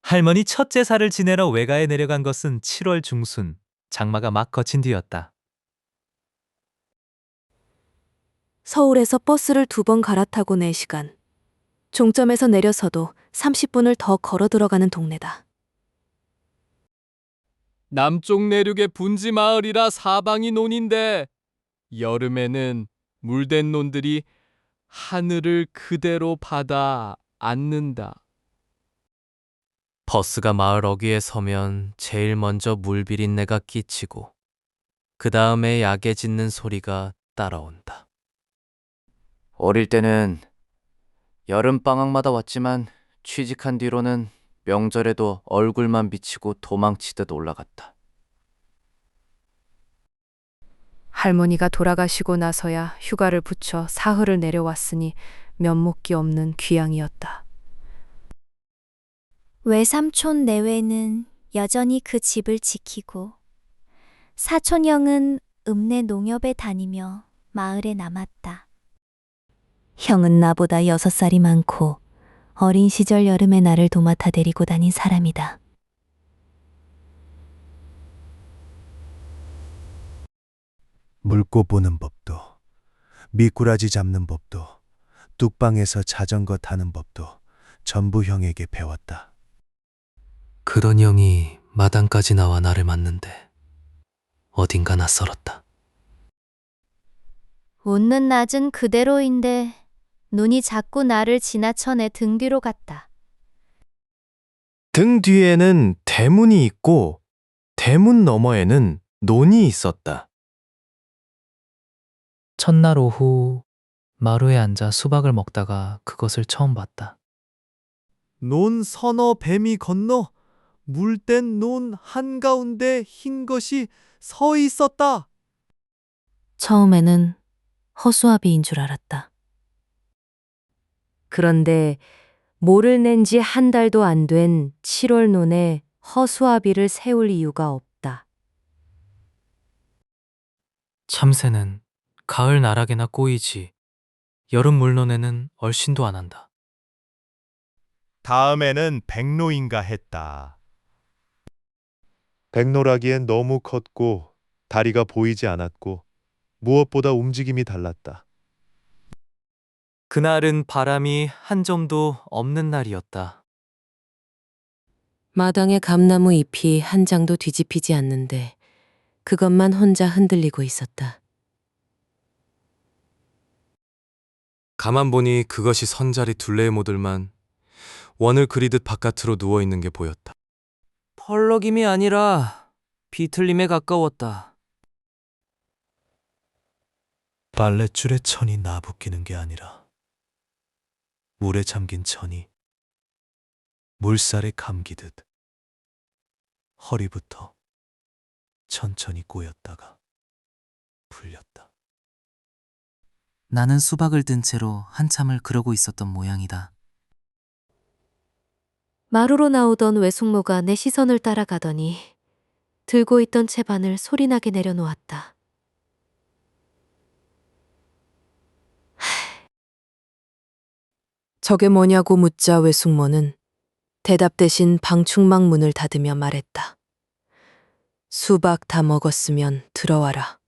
할머니 첫 제사를 지내러 외가에 내려간 것은 7월 중순, 장마가 막 거친 뒤였다. 서울에서 버스를 2번 갈아타고 4시간. 종점에서 내려서도 30분을 더 걸어 들어가는 동네다. 남쪽 내륙의 분지 마을이라 사방이 논인데 여름에는 물된 논들이 하늘을 그대로 받아 안는다. 버스가 마을 어귀에 서면 제일 먼저 물비린내가 끼치고 그 다음에 약에 짖는 소리가 따라온다. 어릴 때는 여름방학마다 왔지만 취직한 뒤로는 명절에도 얼굴만 비치고 도망치듯 올라갔다. 할머니가 돌아가시고 나서야 휴가를 붙여 사흘을 내려왔으니 면목기 없는 귀양이었다. 외삼촌 내외는 여전히 그 집을 지키고 사촌 형은 읍내 농협에 다니며 마을에 남았다. 형은 나보다 6살이 많고 어린 시절 여름에 나를 도맡아 데리고 다닌 사람이다. 물고 보는 법도, 미꾸라지 잡는 법도, 뚝방에서 자전거 타는 법도 전부 형에게 배웠다. 그런 형이 마당까지 나와 나를 맞는데 어딘가 낯설었다. 웃는 낮은 그대로인데 눈이 자꾸 나를 지나쳐 내 등 뒤로 갔다. 등 뒤에는 대문이 있고 대문 너머에는 논이 있었다. 첫날 오후 마루에 앉아 수박을 먹다가 그것을 처음 봤다. 논 서너 뱀이 건너 물된 논 한가운데 흰 것이 서 있었다. 처음에는 허수아비인 줄 알았다. 그런데 모를 낸 지 1달도 안 된 7월 논에 허수아비를 세울 이유가 없다. 참새는 가을 나락에나 꼬이지 여름 물논에는 얼씬도 안 한다. 다음에는 백로인가 했다. 백로라기엔 너무 컸고 다리가 보이지 않았고 무엇보다 움직임이 달랐다. 그날은 바람이 한 점도 없는 날이었다. 마당에 감나무 잎이 한 장도 뒤집히지 않는데 그것만 혼자 흔들리고 있었다. 가만 보니 그것이 선자리 둘레의 모들만 원을 그리듯 바깥으로 누워있는 게 보였다. 펄럭임이 아니라 비틀림에 가까웠다. 빨랫줄에 천이 나부끼는 게 아니라 물에 잠긴 천이 물살에 감기듯 허리부터 천천히 꼬였다가 풀렸다. 나는 수박을 든 채로 한참을 그러고 있었던 모양이다. 마루로 나오던 외숙모가 내 시선을 따라가더니 들고 있던 채반을 소리나게 내려놓았다. 저게 뭐냐고 묻자 외숙모는 대답 대신 방충망 문을 닫으며 말했다. 수박 다 먹었으면 들어와라.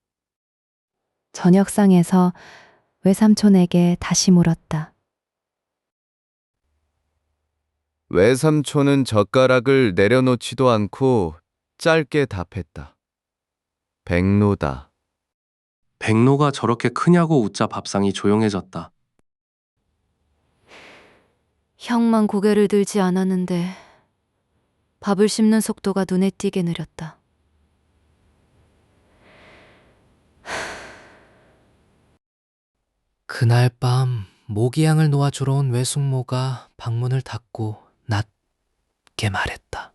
저녁상에서 외삼촌에게 다시 물었다. 외삼촌은 젓가락을 내려놓지도 않고 짧게 답했다. 백로다. 백로가 저렇게 크냐고 웃자 밥상이 조용해졌다. 형만 고개를 들지 않았는데 밥을 씹는 속도가 눈에 띄게 느렸다. 그날 밤 모기향을 놓아주러 온 외숙모가 방문을 닫고 낮게 말했다.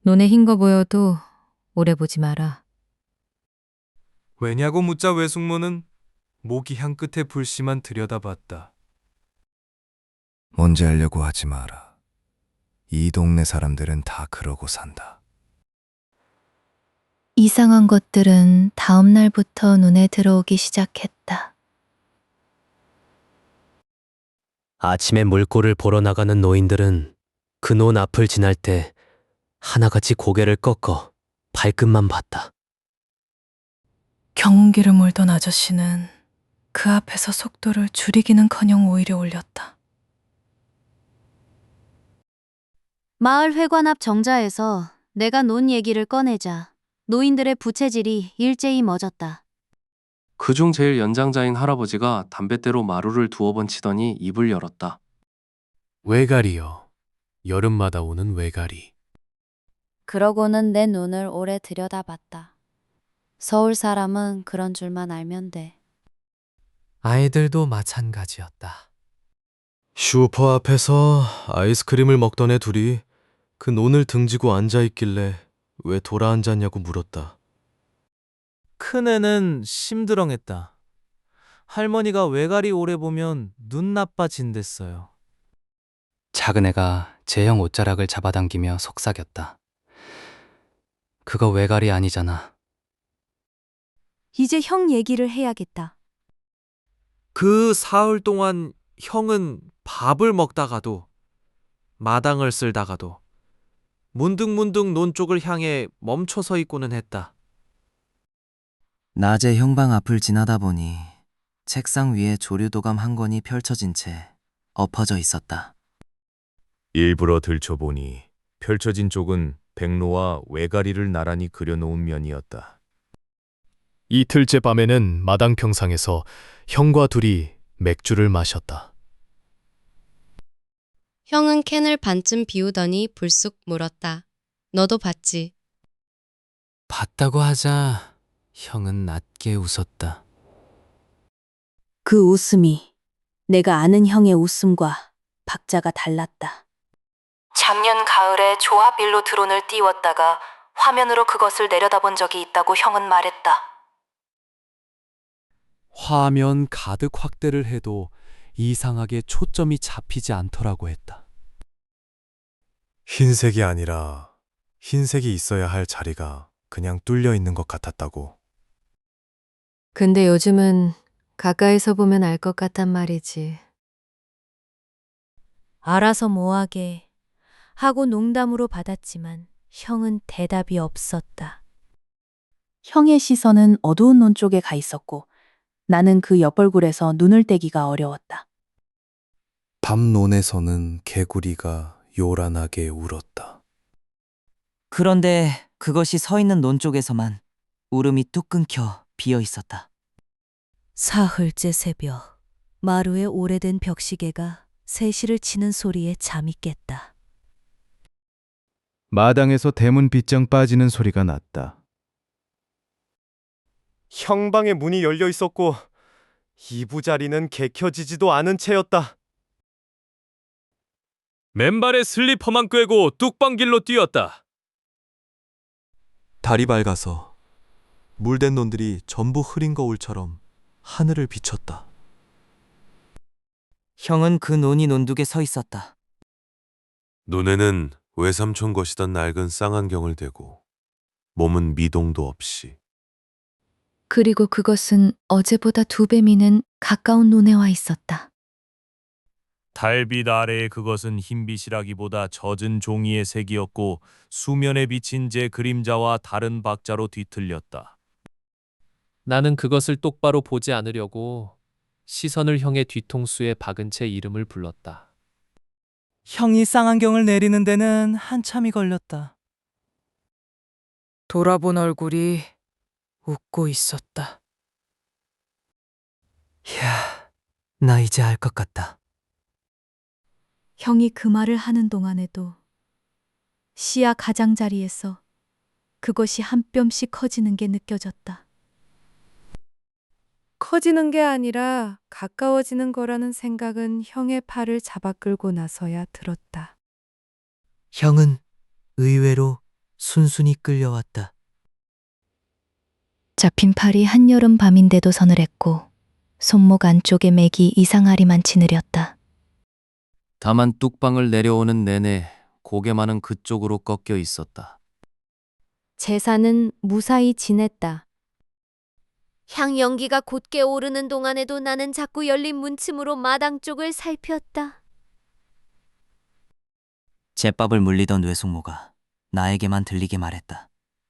눈에 흰 거 보여도 오래 보지 마라. 왜냐고 묻자 외숙모는 모기 향 끝에 불씨만 들여다봤다. 뭔지 알려고 하지 마라. 이 동네 사람들은 다 그러고 산다. 이상한 것들은 다음 날부터 눈에 들어오기 시작했다. 아침에 물골을 보러 나가는 노인들은 그 논 앞을 지날 때 하나같이 고개를 꺾어 발끝만 봤다. 경운기를 몰던 아저씨는 그 앞에서 속도를 줄이기는커녕 오히려 올렸다. 마을 회관 앞 정자에서 내가 논 얘기를 꺼내자 노인들의 부채질이 일제히 멎었다. 그중 제일 연장자인 할아버지가 담뱃대로 마루를 두어 번 치더니 입을 열었다. 외가리요. 여름마다 오는 외가리. 그러고는 내 눈을 오래 들여다봤다. 서울 사람은 그런 줄만 알면 돼. 아이들도 마찬가지였다. 슈퍼 앞에서 아이스크림을 먹던 애 둘이 그 논을 등지고 앉아있길래 왜 돌아앉았냐고 물었다. 큰애는 심드렁했다. 할머니가 외가리 오래 보면 눈 나빠진댔어요. 작은 애가 제형 옷자락을 잡아당기며 속삭였다. 그거 외갈이 아니잖아. 이제 형 얘기를 해야겠다. 그 사흘 동안 형은 밥을 먹다가도 마당을 쓸다가도 문득문득 논 쪽을 향해 멈춰 서 있고는 했다. 낮에 형방 앞을 지나다 보니 책상 위에 조류도감 한 권이 펼쳐진 채 엎어져 있었다. 일부러 들춰보니 펼쳐진 쪽은 백로와 외가리를 나란히 그려놓은 면이었다. 이틀째 밤에는 마당 평상에서 형과 둘이 맥주를 마셨다. 형은 캔을 반쯤 비우더니 불쑥 물었다. 너도 봤지? 봤다고 하자 형은 낮게 웃었다. 그 웃음이 내가 아는 형의 웃음과 박자가 달랐다. 작년 가을에 조합일로 드론을 띄웠다가 화면으로 그것을 내려다본 적이 있다고 형은 말했다. 화면 가득 확대를 해도 이상하게 초점이 잡히지 않더라고 했다. 흰색이 아니라 흰색이 있어야 할 자리가 그냥 뚫려 있는 것 같았다고. 근데 요즘은 가까이서 보면 알 것 같단 말이지. 알아서 뭐하게 하고 농담으로 받았지만 형은 대답이 없었다. 형의 시선은 어두운 논 쪽에 가 있었고 나는 그 옆얼굴에서 눈을 떼기가 어려웠다. 밤논에서는 개구리가 요란하게 울었다. 그런데 그것이 서 있는 논 쪽에서만 울음이 뚝 끊겨 비어 있었다. 사흘째 새벽, 마루에 오래된 벽시계가 세시를 치는 소리에 잠이 깼다. 마당에서 대문 빗장 빠지는 소리가 났다. 형방의 문이 열려 있었고 이부자리는 개켜지지도 않은 채였다. 맨발에 슬리퍼만 꿰고 뚝방길로 뛰었다. 달이 밝아서 물된 논들이 전부 흐린 거울처럼 하늘을 비췄다. 형은 그 논이 논둑에 서 있었다. 눈에는 외삼촌 것이던 낡은 쌍안경을 대고 몸은 미동도 없이. 그리고 그것은 어제보다 2배 미는 가까운 논에 와 있었다. 달빛 아래에 그것은 흰빛이라기보다 젖은 종이의 색이었고 수면에 비친 제 그림자와 다른 박자로 뒤틀렸다. 나는 그것을 똑바로 보지 않으려고 시선을 형의 뒤통수에 박은 채 이름을 불렀다. 형이 쌍안경을 내리는 데는 한참이 걸렸다. 돌아본 얼굴이 웃고 있었다. 이야, 나 이제 알 것 같다. 형이 그 말을 하는 동안에도 시야 가장자리에서 그것이 한 뼘씩 커지는 게 느껴졌다. 커지는 게 아니라 가까워지는 거라는 생각은 형의 팔을 잡아 끌고 나서야 들었다. 형은 의외로 순순히 끌려왔다. 잡힌 팔이 한여름 밤인데도 서늘했고 손목 안쪽에 맥이 이상하리만치 느렸다. 다만 뚝방을 내려오는 내내 고개만은 그쪽으로 꺾여 있었다. 제사는 무사히 지냈다. 향 연기가 곧게 오르는 동안에도 나는 자꾸 열린 문틈으로 마당 쪽을 살폈다. 제밥을 물리던 외숙모가 나에게만 들리게 말했다.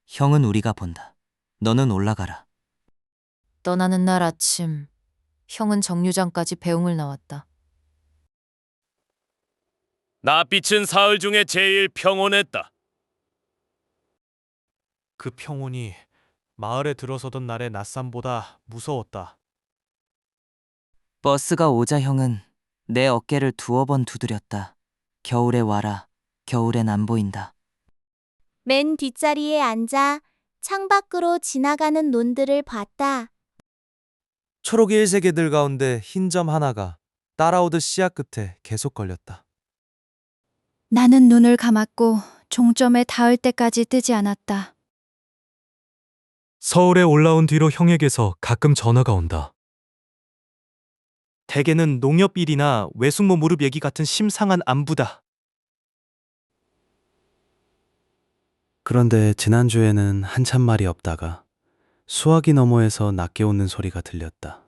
형은 우리가 본다. 너는 올라가라. 떠나는 날 아침, 형은 정류장까지 배웅을 나왔다. 낯빛은 사흘 중에 제일 평온했다. 그 평온이 마을에 들어서던 날의 낯섦보다 무서웠다. 버스가 오자 형은 내 어깨를 두어 번 두드렸다. 겨울에 와라. 겨울엔 안 보인다. 맨 뒷자리에 앉아 창밖으로 지나가는 논들을 봤다. 초록 일세계들 가운데 흰 점 하나가 따라오듯 씨앗 끝에 계속 걸렸다. 나는 눈을 감았고 종점에 닿을 때까지 뜨지 않았다. 서울에 올라온 뒤로 형에게서 가끔 전화가 온다. 대개는 농협 일이나 외숙모 무릎 얘기 같은 심상한 안부다. 그런데 지난주에는 한참 말이 없다가 수화기 너머에서 낮게 웃는 소리가 들렸다.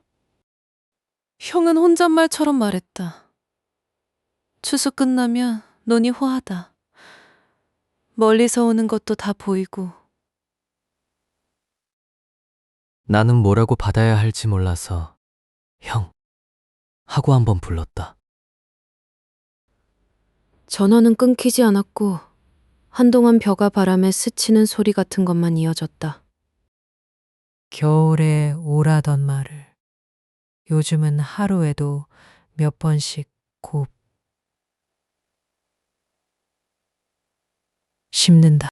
형은 혼잣말처럼 말했다. 추수 끝나면 논이 호하다. 멀리서 오는 것도 다 보이고. 나는 뭐라고 받아야 할지 몰라서 형 하고 한번 불렀다. 전화는 끊기지 않았고 한동안 벼가 바람에 스치는 소리 같은 것만 이어졌다. 겨울에 오라던 말을 요즘은 하루에도 몇 번씩 곱 씹는다.